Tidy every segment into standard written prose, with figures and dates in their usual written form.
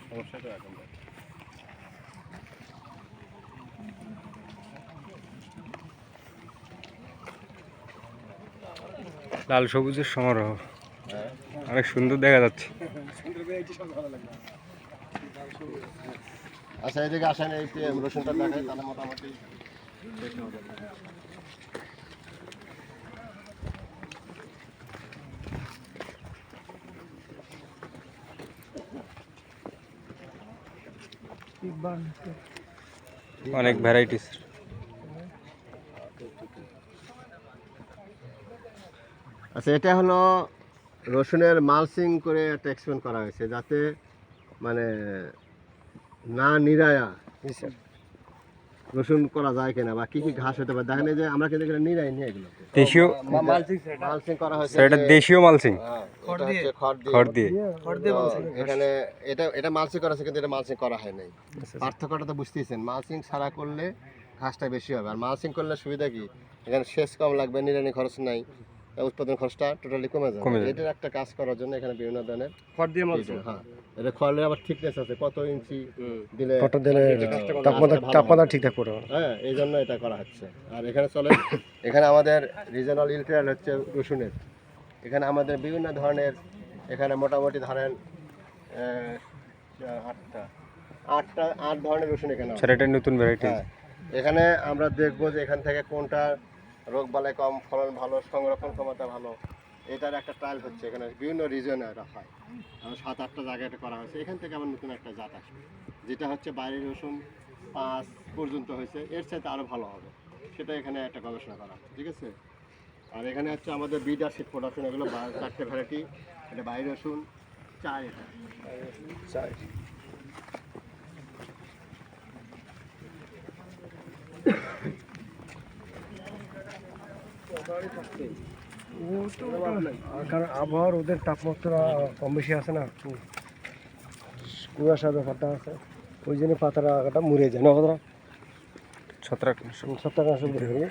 সমস্যাটা এখন লাল সবুজের সমারোহ অনেক সুন্দর দেখা যাচ্ছে। আচ্ছা এদিকে আসেন, এই রসুনটা দেখাই তাহলে মোটামুটি অনেক ভ্যারাইটিস। আচ্ছা এটা হলো রসুনের মালচিং করে একটা এক্সপেরিমেন্ট করা হয়েছে যাতে মানে না নিরায়া রসুন করা যায় কিনা বা কি কি ঘাস হতে পারে দেখেন। এই যে আমরা কিন্তু এখানে নিরাই নিয়ে এগুলো দেশীয় মালচিং করা হয়েছে। স্যার, এটা দেশীয় মালচিং, এটা হচ্ছে খড় দিয়ে। এখানে এটা মালচিং করা আছে কিন্তু এটা মালচিং করা হয় নাই। পার্থক্যটা তো বুঝতেইছেন, মালচিং ছাড়া করলে ঘাসটা বেশি হবে, আর মালচিং করলে সুবিধা কি এখানে সেচ কম লাগবে, নিড়ানি খরচ নাই, উৎপাদন খরচটা টোটালি কমে যাবে। এটার একটা কাজ করার জন্য এখানে বিভিন্ন ধরনের খড় দিয়ে মালচিং। হ্যাঁ, এটা খড়ের আবার ঠিকনেস আছে, কত ইঞ্চি দিলে তাপমাত্রা ঠিকঠাক পড়ে। হ্যাঁ, এই জন্য এটা করা হচ্ছে। আর এখানে চলে এখানে আমাদের রিজনাল ইল ট্রায়াল হচ্ছে রসুনের। এখানে আমাদের বিভিন্ন ধরনের, এখানে মোটামুটি ধরেন 8 ধরনের রসুন এখানে আছে। স্যার, এটা নতুন ভ্যারাইটি। হ্যাঁ, এখানে আমরা দেখবো যে এখান থেকে কোনটা রোগ বালাই কম, ফলন ভালো, সংরক্ষণ ক্ষমতা ভালো, এটার একটা ট্রায়াল হচ্ছে। এখানে বিভিন্ন রিজনে এটা হয়, 7-8টা জায়গায় এটা করা হয়েছে। এখান থেকে আবার নতুন একটা জাত আসবে যেটা হচ্ছে বাইরের রসুন 5 পর্যন্ত হয়েছে, এর চাইতে আরও ভালো হবে, সেটা এখানে একটা গবেষণা করা হচ্ছে। ঠিক আছে। আর এখানে হচ্ছে আমাদের বিডার সিড প্রোডাকশন, এগুলো 4টে ভ্যারাইটি। এটা বাইরের রসুন 4, এটা 4। কারণ আবহাওয়ার ওদের তাপমাত্রা কম বেশি আছে না, কুয়াশা ব্যাপারটা আছে, ওই জন্য পাতাটা মরে যায় না, পাতাটা ছত্রাকনাশক দেখে।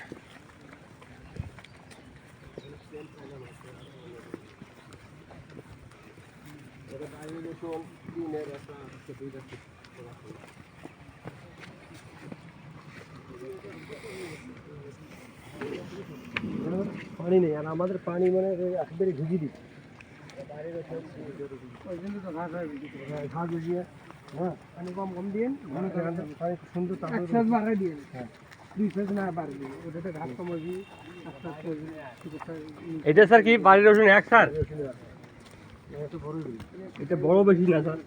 পানি নেই, আর আমাদের পানি মানে একেবারে ঢুকিয়ে দিচ্ছে ঘাস বুঝিয়ে। হ্যাঁ, পানি কম দিয়ে পানি সুন্দর বাড়াই দিয়ে, হ্যাঁ 2 সেন্স না বাড়বে, ওটাতে ঘাস কমাবি। এটা স্যার কি বাড়ির রসুন এক স্যার? এটা বড় বেশি না স্যার।